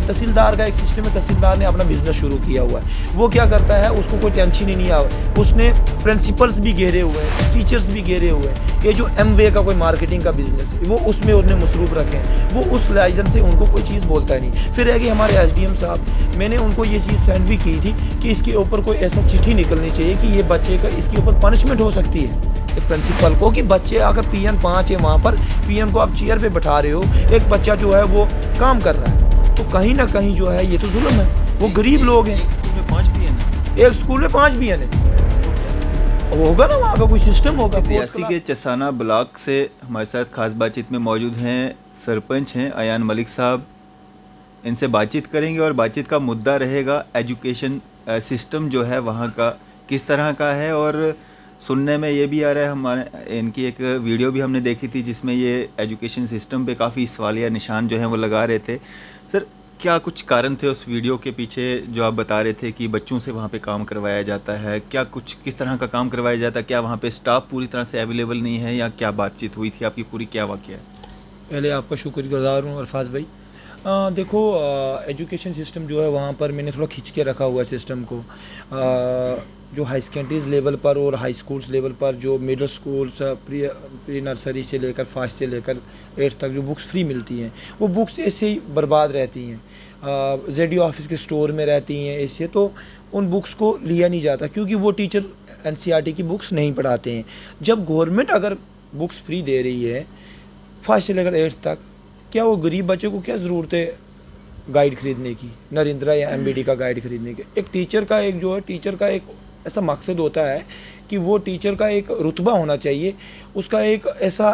तहसीलदार का एक सिस्टम है, तहसीलदार ने अपना बिजनेस शुरू किया हुआ है। वो क्या करता है, उसको कोई टेंशन ही नहीं आ, उसने प्रिंसिपल्स भी घेरे हुए हैं, टीचर्स भी घेरे हुए हैं। ये जो एमवे का कोई मार्केटिंग का बिजनेस है वो उसमें उन्हें मसरूफ रखे हैं, वो उस लाइजन से उनको कोई चीज़ बोलता नहीं। फिर है कि हमारे एसडीएम साहब, मैंने उनको ये चीज़ सेंड भी की थी कि इसके ऊपर कोई ऐसा चिट्ठी निकलनी चाहिए कि ये बच्चे का इसके ऊपर पनिशमेंट हो सकती है एक प्रिंसिपल को, कि बच्चे अगर PN 5 है वहाँ पर PN को आप चेयर पे बैठा रहे हो, एक बच्चा जो है वो काम कर रहा है, तो कहीं ना कहीं जो है ये तो जुल्म है। वो गरीब लोग हैं। एक स्कूल में 5 PN है, एक स्कूल में 5 PN है, वो होगा ना, वहाँ का कोई सिस्टम होगा। रियासी के चसाना ब्लॉक से हमारे साथ खास बातचीत में मौजूद हैं सरपंच हैं अयान मलिक साहब। इनसे बातचीत करेंगे और बातचीत का मुद्दा रहेगा एजुकेशन सिस्टम जो है वहाँ का किस तरह का है। और सुनने में ये भी आ रहा है, हमारे इनकी एक वीडियो भी हमने देखी थी जिसमें ये एजुकेशन सिस्टम पे काफ़ी सवालिया निशान जो हैं वो लगा रहे थे। सर, क्या कुछ कारण थे उस वीडियो के पीछे जो आप बता रहे थे कि बच्चों से वहाँ पे काम करवाया जाता है? क्या कुछ किस तरह का काम करवाया जाता है? क्या वहाँ पे स्टाफ पूरी तरह से अवेलेबल नहीं है या क्या बातचीत हुई थी आपकी, पूरी क्या वाक़या है? पहले आपका शुक्रगुजार हूँ अल्फाज भाई। देखो, एजुकेशन सिस्टम जो है वहाँ पर मैंने थोड़ा खींच के रखा हुआ है सिस्टम को। जो हाई सेकेंडरीज लेवल पर और हाई स्कूल्स लेवल पर जो मिडिल स्कूल्स प्री नर्सरी से लेकर फर्स्ट से लेकर 8th तक जो बुक्स फ्री मिलती हैं, वो बुक्स ऐसे ही बर्बाद रहती हैं, ZDO ऑफिस के स्टोर में रहती हैं ऐसे, तो उन बुक्स को लिया नहीं जाता क्योंकि वो टीचर NCERT की बुक्स नहीं पढ़ाते हैं। जब गवर्नमेंट अगर बुक्स फ्री दे रही है फर्स्ट से लेकर 8th तक, क्या वो गरीब बच्चे को क्या ज़रूरत है गाइड ख़रीदने की, नरेंद्रा या MBD का गाइड ख़रीदने की? एक टीचर का एक जो है, टीचर का एक ऐसा मकसद होता है कि वो टीचर का एक रुतबा होना चाहिए, उसका एक ऐसा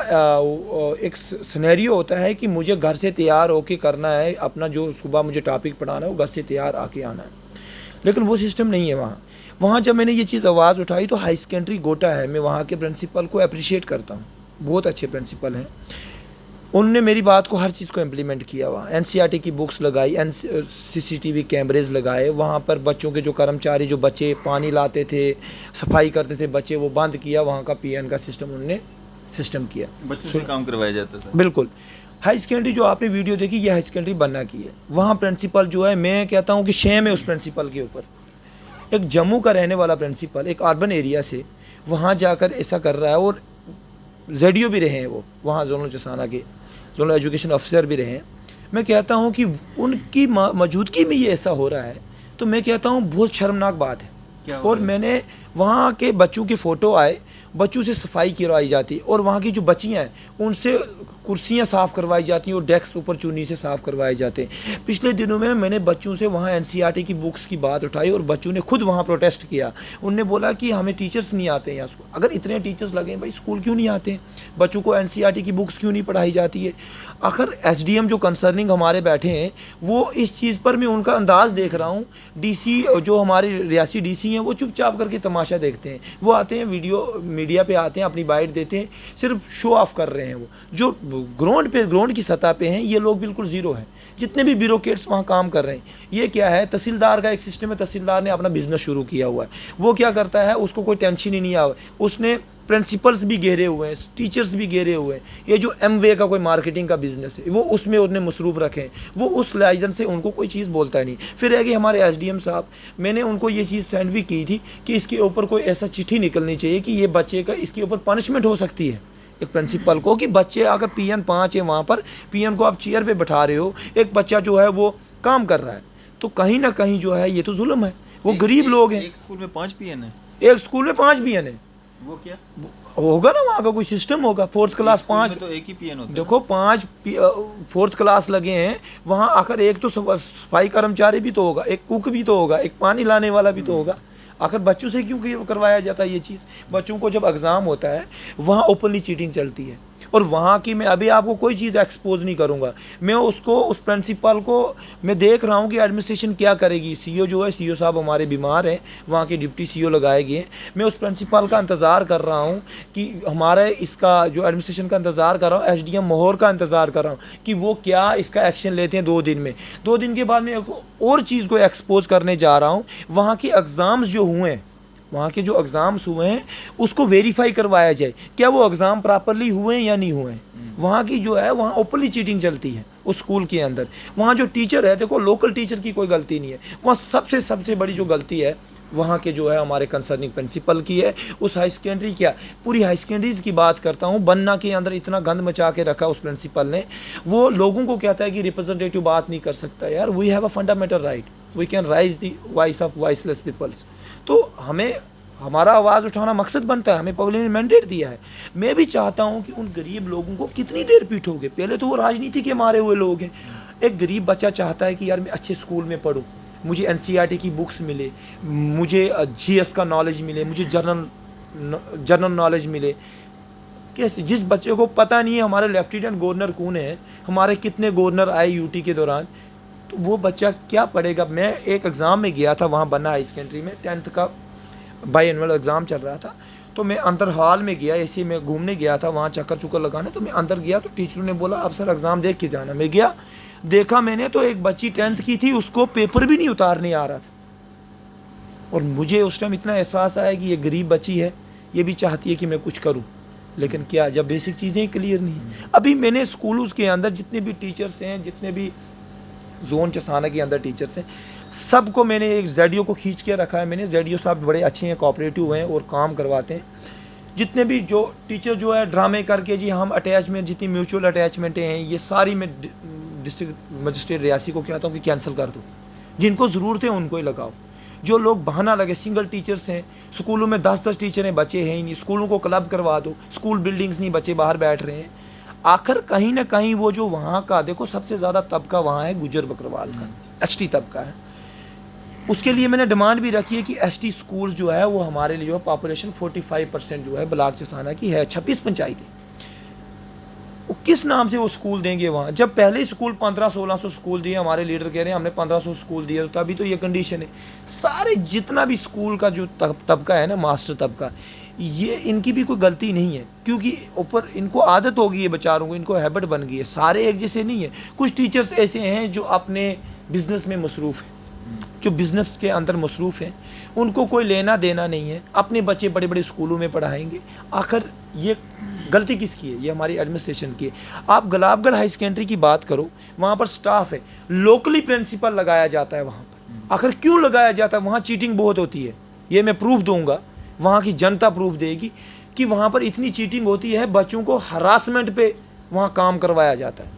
एक सिनेरियो होता है कि मुझे घर से तैयार होके करना है, अपना जो सुबह मुझे टॉपिक पढ़ाना है वो घर से तैयार आके आना है। लेकिन वो सिस्टम नहीं है वहाँ जब मैंने ये चीज़ आवाज़ उठाई तो हाई सेकेंडरी गोटा है, मैं वहाँ के प्रिंसिपल को अप्रिशिएट करता हूँ, बहुत अच्छे प्रिंसिपल हैं। उनने मेरी बात को हर चीज़ को इम्प्लीमेंट किया हुआ, NCERT की बुक्स लगाई, CCTV कैमरेज लगाए, वहाँ पर बच्चों के जो कर्मचारी जो बच्चे पानी लाते थे, सफाई करते थे बच्चे, वो बंद किया, वहाँ का PN का सिस्टम उनने सिस्टम किया, बच्चों से काम करवाया जाता था। बिल्कुल। हाई सेकेंडरी जो आपने वीडियो देखी, ये हाई सेकेंडरी बनना की है, वहाँ प्रिंसिपल जो है, मैं कहता हूँ कि शेम है उस प्रिंसिपल के ऊपर। एक जम्मू का रहने वाला प्रिंसिपल एक अर्बन एरिया से वहाँ जाकर ऐसा कर रहा है, और ZDO भी रहे हैं वो वहाँ, जोनल चसाना के जोनल एजुकेशन ऑफिसर भी रहे हैं। मैं कहता हूँ कि उनकी मौजूदगी में ये ऐसा हो रहा है, तो मैं कहता हूँ बहुत शर्मनाक बात है। और मैंने वहाँ के बच्चों की फ़ोटो आए, बच्चों से सफाई करवाई जाती और वहाँ की जो बच्चियाँ हैं उनसे कुर्सियाँ साफ़ करवाई जाती हैं और डेस्क ऊपर चुन्नी से साफ़ करवाए जाते हैं। पिछले दिनों में मैंने बच्चों से वहाँ NCERT की बुक्स की बात उठाई और बच्चों ने खुद वहाँ प्रोटेस्ट किया। उनने बोला कि हमें टीचर्स नहीं आते हैं यहाँ स्कूल। अगर इतने टीचर्स लगे भाई, स्कूल क्यों नहीं आते हैं? बच्चों को NCERT की बुक्स क्यों नहीं पढ़ाई जाती है? आखिर SDM जो कंसर्निंग हमारे बैठे हैं, वो इस चीज़ पर मैं उनका अंदाज़ देख रहा हूँ। DC जो हमारे रियासी DC हैं, वो चुपचाप करके तमाशा देखते हैं। वो आते हैं, वीडियो मीडिया पे आते हैं, अपनी बाइट देते हैं, सिर्फ शो ऑफ कर रहे हैं। वो जो ग्राउंड की सतह पे हैं, ये लोग बिल्कुल ज़ीरो हैं। जितने भी ब्यूरोक्रेट्स वहाँ काम कर रहे हैं, ये क्या है, तहसीलदार का एक सिस्टम है, तहसीलदार ने अपना बिजनेस शुरू किया हुआ है। वो क्या करता है, उसको कोई टेंशन ही नहीं आ, उसने प्रिंसिपल्स भी घेरे हुए हैं, टीचर्स भी घेरे हुए हैं। ये जो एमवे का कोई मार्केटिंग का बिजनेस है, वो उसमें उन्हें मसरूफ रखे हैं, वो उस लाइजन से उनको कोई चीज़ बोलता नहीं। फिर है कि हमारे SDM साहब, मैंने उनको ये चीज़ सेंड भी की थी कि इसके ऊपर कोई ऐसा चिट्ठी निकलनी चाहिए कि ये बच्चे का इसके ऊपर पनिशमेंट हो सकती है एक प्रिंसिपल को, कि बच्चे अगर PN 5 है वहाँ पर PN को आप चेयर पे बैठा रहे हो, एक बच्चा जो है वो काम कर रहा है, तो कहीं ना कहीं जो है ये तो जुल्म है। वो गरीब लोग हैं। एक स्कूल में 5 PN है, एक स्कूल में 5 PN है, वो क्या होगा ना, वहाँ का कोई सिस्टम होगा। 4th क्लास 5, तो एक ही PN होता है। देखो 5 4th क्लास लगे हैं वहाँ, आखिर एक तो सफाई कर्मचारी भी तो होगा, एक कुक भी तो होगा, एक पानी लाने वाला भी तो होगा। आखिर बच्चों से क्यों करवाया जाता है ये चीज़? बच्चों को जब एग्ज़ाम होता है वहाँ ओपनली चीटिंग चलती है, और वहाँ की मैं अभी आपको कोई चीज़ एक्सपोज नहीं करूँगा। मैं उसको, उस प्रिंसिपल को मैं देख रहा हूँ कि एडमिनिस्ट्रेशन क्या करेगी। CEO जो है, CEO साहब हमारे बीमार हैं, वहाँ के डिप्टी CEO लगाए गए हैं। मैं उस प्रिंसिपल का इंतज़ार कर रहा हूँ कि हमारे इसका जो एडमिनिस्ट्रेशन का इंतज़ार कर रहा हूँ, SDM मोहर का इंतज़ार कर रहा हूँ कि वो क्या इसका एक्शन लेते हैं 2 दिन में। 2 दिन के बाद मैं और चीज़ को एक्सपोज करने जा रहा हूँ। वहाँ के एग्ज़ाम्स जो हुए हैं, वहाँ के जो एग्ज़ाम्स हुए हैं उसको वेरीफाई करवाया जाए, क्या वो एग्ज़ाम प्रॉपरली हुए हैं या नहीं हुए हैं। वहाँ की जो है, वहाँ ओपनली चीटिंग चलती है। उस स्कूल के अंदर। वहाँ जो टीचर है, देखो लोकल टीचर की कोई गलती नहीं है, वहाँ सबसे बड़ी जो गलती है वहाँ के जो है हमारे कंसर्निंग प्रिंसिपल की है। उस हाई सेकेंडरी क्या, पूरी हाई सेकेंडरीज़ की बात करता हूँ, बन्ना के अंदर इतना गंद मचा के रखा उस प्रिंसिपल ने। वो लोगों को कहता है कि रिप्रेजेंटेटिव बात नहीं कर सकता। यार, we have a fundamental right, we can raise the voice of voiceless peoples. तो हमें हमारा आवाज़ उठाना मकसद बनता है, हमें पब्लिक ने मैंडेट दिया है। मैं भी चाहता हूँ कि उन गरीब लोगों को कितनी देर पीटोगे, पहले तो वो राजनीति के मारे हुए लोग हैं। एक गरीब बच्चा चाहता है कि यार मैं अच्छे स्कूल में पढूं, मुझे एनसीईआरटी की बुक्स मिले, मुझे जीएस का नॉलेज मिले, मुझे जनरल नॉलेज मिले। कैसे, जिस बच्चे को पता नहीं है हमारे लेफ्टिनेंट गवर्नर कौन है, हमारे कितने गवर्नर आए यूटी के दौरान, तो वो बच्चा क्या पढ़ेगा। मैं एक एग्ज़ाम में गया था वहाँ बन्ना हाई सेकेंडरी में, 10th का बाई एनुअल एग्ज़ाम चल रहा था। तो मैं अंदर हॉल में गया, ऐसे मैं घूमने गया था वहाँ चक्कर लगाने। तो मैं अंदर गया तो टीचरों ने बोला अब सर एग्ज़ाम देख के जाना। मैं गया, देखा मैंने तो एक बच्ची 10th की थी, उसको पेपर भी नहीं उतारने आ रहा था। और मुझे उस टाइम इतना एहसास आया कि ये गरीब बच्ची है, ये भी चाहती है कि मैं कुछ करूं, लेकिन क्या, जब बेसिक चीज़ें क्लियर नहीं हैं। अभी मैंने स्कूलों के अंदर जितने भी टीचर्स हैं, जितने भी जोन चसाना के अंदर टीचर्स हैं, सबको मैंने एक जेडीओ को खींच के रखा है। मैंने जेडीओ साहब बड़े अच्छे हैं, कोऑपरेटिव हैं और काम करवाते हैं। जितने भी जो टीचर जो है ड्रामे करके जी हम अटैचमेंट, जितनी म्यूचुअल अटैचमेंटें हैं, ये सारी मैं डिस्ट्रिक्ट मजिस्ट्रेट रियासी को कहता हूँ कि कैंसिल कर दो। जिनको ज़रूरत है उनको ही लगाओ। जो लोग बहाना लगे, सिंगल टीचर्स हैं, स्कूलों में 10-10 टीचर हैं, बच्चे हैं ही नहीं, स्कूलों को क्लब करवा दो, स्कूल बिल्डिंग्स नहीं, बच्चे बाहर बैठ रहे हैं। आखिर कहीं ना कहीं वो जो वहाँ का, देखो सबसे ज़्यादा तबका वहाँ है गुजर बकरवाल का, एसटी तबका है। उसके लिए मैंने डिमांड भी रखी है कि एसटी स्कूल जो है वो हमारे लिए जो पॉपुलेशन 45% जो है ब्लॉक चसाना की है, 26 पंचायतें, वो किस नाम से वो स्कूल देंगे वहाँ, जब पहले ही स्कूल 1500-1600 स्कूल दिए। हमारे लीडर कह रहे हैं हमने 1500 स्कूल दिए, तो तभी तो ये कंडीशन है। सारे जितना भी स्कूल का जो तबका है ना, मास्टर तबका, ये इनकी भी कोई गलती नहीं है, क्योंकि ऊपर इनको आदत हो गई है बेचारों को, इनको हैबिट बन गई है। सारे एक जैसे नहीं है, कुछ टीचर्स ऐसे हैं जो अपने बिजनेस में मसरूफ़ हैं, जो बिज़नेस के अंदर मसरूफ़ हैं, उनको कोई लेना देना नहीं है, अपने बच्चे बड़े बड़े स्कूलों में पढ़ाएंगे। आखिर ये गलती किसकी है? ये हमारी एडमिनिस्ट्रेशन की है। आप गुलाबगढ़ हाई सेकेंडरी की बात करो, वहाँ पर स्टाफ है, लोकली प्रिंसिपल लगाया जाता है वहाँ पर। आखिर क्यों लगाया जाता है? वहाँ चीटिंग बहुत होती है, ये मैं प्रूफ दूंगा, वहाँ की जनता प्रूफ देगी कि वहाँ पर इतनी चीटिंग होती है, बच्चों को हरासमेंट पे वहाँ काम करवाया जाता है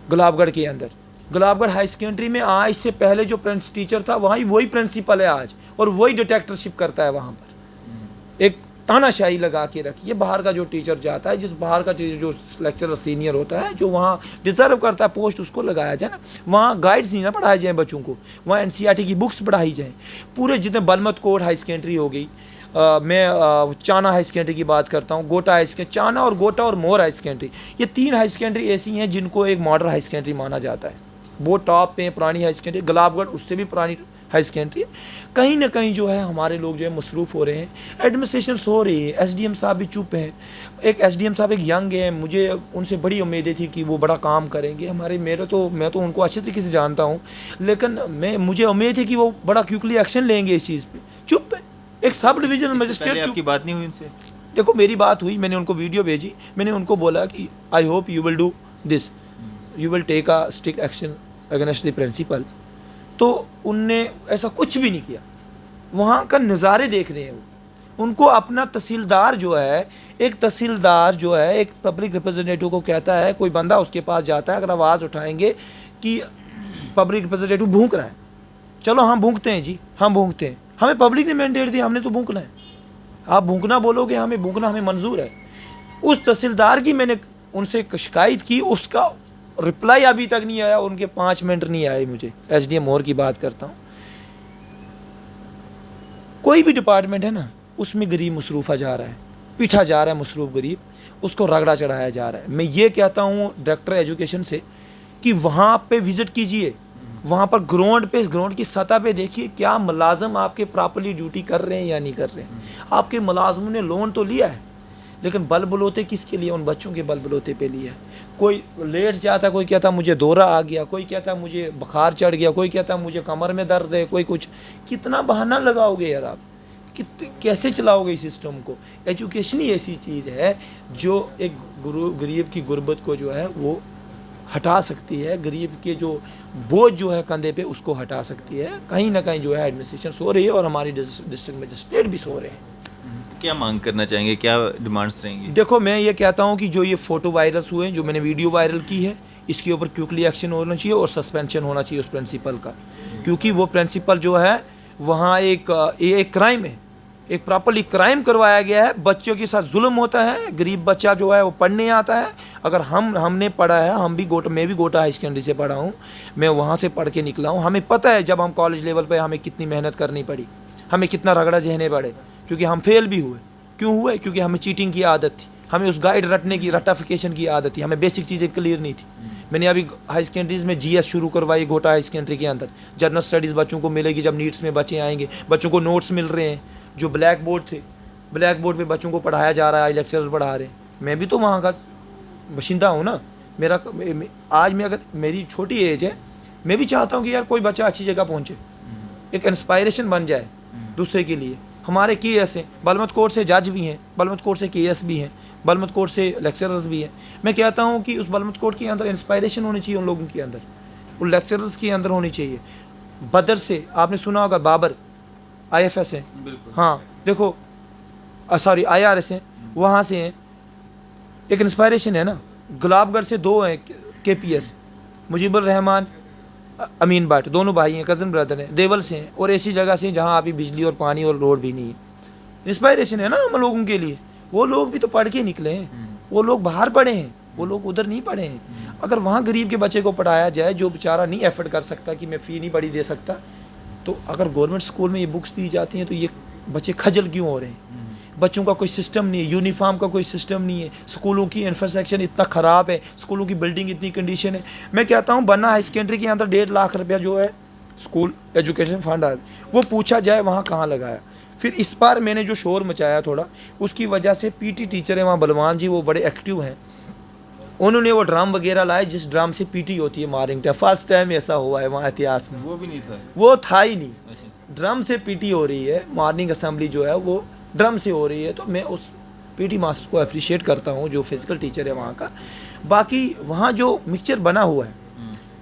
गुलाबगढ़ के अंदर। गुलाबगढ़ हाई सेकेंडरी में आज से पहले जो टीचर था वही प्रिंसिपल है आज, और वही डिटेक्टरशिप करता है वहाँ पर। एक तानाशाही लगा के रखी है। बाहर का जो टीचर जाता है, जिस बाहर का जो लेक्चरर सीनियर होता है, जो वहाँ डिज़र्व करता है पोस्ट, उसको लगाया जाए ना। वहाँ गाइड्स नहीं ना पढ़ाए जाएँ बच्चों को, वहाँ एनसीईआरटी की बुक्स पढ़ाई जाएँ। पूरे जितने बलमत कोट हाई सेकेंडरी हो गई, मैं चाना हाई सेकेंडरी की बात करता हूँ, गोटा हाई सेकेंडरी, चाना और गोटा और मोर हाई सेकेंडरी, ये 3 हाई सेकेंडरी ऐसी हैं जिनको एक मॉडल हाई सेकेंडरी माना जाता है। वो टॉप पे पुरानी हाई सेकेंडरी, गुलाबगढ़ उससे भी पुरानी हाई सेकेंडरी है। कहीं ना कहीं जो है हमारे लोग जो है मसरूफ़ हो रहे हैं, एडमिनिस्ट्रेशन सो रही है, एसडीएम साहब भी चुप हैं। एक एसडीएम साहब एक यंग है, मुझे उनसे बड़ी उम्मीदें थी कि वो बड़ा काम करेंगे। मैं तो उनको अच्छे तरीके से जानता हूँ, लेकिन मुझे उम्मीद है कि वो बड़ा क्विकली एक्शन लेंगे इस चीज़ पर। चुप है, एक सब डिवीजनल मजिस्ट्रेट। आपकी बात नहीं हुई उनसे? देखो मेरी बात हुई, मैंने उनको वीडियो भेजी, मैंने उनको बोला कि I hope you will do this, you will take a strict action against the principal. तो उनने ऐसा कुछ भी नहीं किया। वहाँ का नज़ारे देख रहे हैं वो। उनको अपना तहसीलदार जो है, एक तहसीलदार जो है एक पब्लिक रिप्रेजेंटेटिव को कहता है, कोई बंदा उसके पास जाता है, अगर आवाज़ उठाएंगे कि पब्लिक रिप्रेजेंटेटिव भूंक रहा है, चलो हम भूंकते हैं जी, हम भूंकते हैं, हमें पब्लिक ने मैंडेट दिया, हमने तो भूंकना है। आप भूंकना बोलोगे, हमें भूंकना हमें मंजूर है। उस तहसीलदार की मैंने उनसे शिकायत की, उसका रिप्लाई अभी तक नहीं आया, उनके 5 मिनट नहीं आए मुझे। एसडीएम मोर की बात करता हूँ। कोई भी डिपार्टमेंट है ना, उसमें गरीब मसरूफ़ा जा रहा है, पीछा जा रहा है मसरूफ़ गरीब, उसको रगड़ा चढ़ाया जा रहा है। मैं ये कहता हूँ डायरेक्टर एजुकेशन से कि वहाँ पे विज़िट कीजिए, वहाँ पर ग्राउंड की सतह पे देखिए क्या मुलाजिम आपके प्रॉपरली ड्यूटी कर रहे हैं या नहीं कर रहे हैं। आपके मुलाजिमों ने लोन तो लिया है, लेकिन बल बलोते किसके लिए? उन बच्चों के बल बलोते पे लिया है। कोई लेट जाता, कोई कहता मुझे दौरा आ गया, कोई कहता मुझे बुखार चढ़ गया, कोई कहता मुझे कमर में दर्द है, कोई कुछ। कितना बहाना लगाओगे यार आप? कैसे चलाओगे इस सिस्टम को? एजुकेशन ही ऐसी चीज़ है जो एक गरीब की गुर्बत को जो है वो हटा सकती है, गरीब के जो बोझ जो है कंधे पे उसको हटा सकती है। कहीं ना कहीं जो है एडमिनिस्ट्रेशन सो रही है और हमारी डिस्ट्रिक्ट मजिस्ट्रेट भी सो रहे हैं। क्या मांग करना चाहेंगे, क्या डिमांड्स रहेंगी? देखो मैं ये कहता हूँ कि जो ये फ़ोटो वायरल हुए, जो मैंने वीडियो वायरल की है, इसके ऊपर क्विकली एक्शन होना चाहिए और सस्पेंशन होना चाहिए उस प्रिंसिपल का, क्योंकि वो प्रिंसिपल जो है वहाँ एक क्राइम है, एक प्रॉपरली क्राइम करवाया गया है। बच्चों के साथ जुल्म होता है। गरीब बच्चा जो है वो पढ़ने आता है। अगर हमने पढ़ा है, मैं भी गोटा हाई सेकेंडरी से पढ़ा हूँ, मैं वहाँ से पढ़ के निकला हूँ। हमें पता है जब हम कॉलेज लेवल पे हमें कितनी मेहनत करनी पड़ी, हमें कितना रगड़ा झेलने पड़े, क्योंकि हम फेल भी हुए। क्यों हुए? क्योंकि हमें चीटिंग की आदत थी, हमें उस गाइड रटने की, रटाफिकेशन की आदत थी, हमें बेसिक चीज़ें क्लियर नहीं थी। मैंने अभी हाई सेकेंडरीज़ में जीएस शुरू करवाई गोटा हाई सेकेंडरी के अंदर। जनरल स्टडीज़ बच्चों को मिलेगी, जब नीट्स में बच्चे आएंगे, बच्चों को नोट्स मिल रहे हैं। जो ब्लैक बोर्ड थे, ब्लैक बोर्ड पे बच्चों को पढ़ाया जा रहा है, लेक्चरर पढ़ा रहे हैं। मैं भी तो वहाँ का बाशिंदा हूँ ना। आज मैं, अगर मेरी छोटी एज है, मैं भी चाहता हूँ कि यार कोई बच्चा अच्छी जगह पहुँचे, एक इंस्पायरेशन बन जाए दूसरे के लिए। हमारे केएस हैं, बलमत कोर्ट से जज भी हैं, बलमत कोर्ट से केएस भी हैं, बलमत कोर्ट से लेक्चरर्स भी हैं। मैं कहता हूँ कि उस बलमत कोर्ट के अंदर इंस्पायरेशन होनी चाहिए उन लोगों के अंदर, उन लेक्चरर्स के अंदर होनी चाहिए। बदर से आपने सुना होगा, बाबर आईएफएस है, हाँ देखो, सॉरी आईआरएस हैं, वहाँ से हैं, एक इंस्पायरेशन है ना। गुलाबगढ़ से 2 हैं केपीएस, मुजीबुर रहमान, अमीन भट्ट, दोनों भाई हैं, कज़न ब्रदर हैं। देवल से हैं और ऐसी जगह से जहाँ अभी बिजली और पानी और रोड भी नहीं है। इंस्पायरेशन है ना हम लोगों के लिए। वो लोग भी तो पढ़ के निकले हैं, वो लोग बाहर पढ़े हैं, वो लोग उधर नहीं पढ़े हैं। अगर वहाँ गरीब के बच्चे को पढ़ाया जाए, जो बेचारा नहीं एफर्ट कर सकता कि मैं फ़ी नहीं बड़ी दे सकता, तो अगर गवर्नमेंट स्कूल में ये बुक्स दी जाती हैं तो ये बच्चे खजल क्यों हो रहे हैं? बच्चों का कोई सिस्टम नहीं है, यूनिफॉर्म का कोई सिस्टम नहीं है, स्कूलों की इंफ्रास्ट्रक्चर इतना ख़राब है, स्कूलों की बिल्डिंग इतनी कंडीशन है। मैं कहता हूँ बन्ना हाई सेकेंडरी के अंदर 1.5 लाख रुपया जो है स्कूल एजुकेशन फंड आया, वो पूछा जाए वहाँ कहाँ लगाया। फिर इस बार मैंने जो शोर मचाया थोड़ा, उसकी वजह से पीटी टीचर है वहाँ बलवान जी, वो बड़े एक्टिव हैं। उन्होंने वो ड्राम वगैरह लाए जिस ड्राम से पीटी होती है मॉर्निंग टाइम। फर्स्ट टाइम ऐसा हुआ है वहाँ इतिहास में। वो भी नहीं था, वो था ही नहीं। ड्रम से पीटी हो रही है, मॉर्निंग असेंबली जो है वो ड्रम से हो रही है। तो मैं उस पीटी मास्टर को अप्रिशिएट करता हूँ जो फिजिकल टीचर है वहाँ का। बाकी वहाँ जो मिक्सचर बना हुआ है,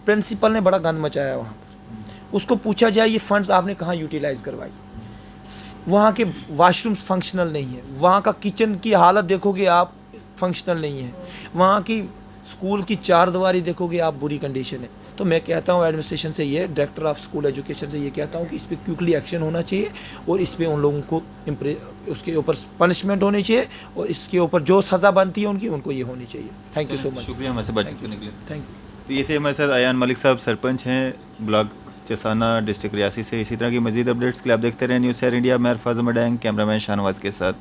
प्रिंसिपल ने बड़ा गंद मचाया वहाँ पर। उसको पूछा जाए ये फंड्स आपने कहाँ यूटिलाइज़ करवाई। वहाँ के वाशरूम्स फंक्शनल नहीं है, वहाँ का किचन की हालत देखोगे आप, फंक्शनल नहीं है। वहाँ की स्कूल की 4 दीवारी देखोगे आप, बुरी कंडीशन है। तो मैं कहता हूँ एडमिनिस्ट्रेशन से, ये डायरेक्टर ऑफ स्कूल एजुकेशन से ये कहता हूँ कि इस पर क्विकली एक्शन होना चाहिए और इस पर उन लोगों को उसके ऊपर पनिशमेंट होनी चाहिए और इसके ऊपर जो सज़ा बनती है उनको ये होनी चाहिए। थैंक यू सो मच, शुक्रिया हमारे से बातचीत करने के लिए। Thank you. तो ये थे हमारे साथ अयान मलिक साहब, सरपंच हैं ब्लॉक चसाना, डिस्ट्रिक्ट रियासी से। इसी तरह की मजीद अपडेट्स के लिए आप देखते रहें न्यूज़ शेयर इंडिया। मैं अरफाज मडैंग, कैमरामैन शाहनवाज के साथ।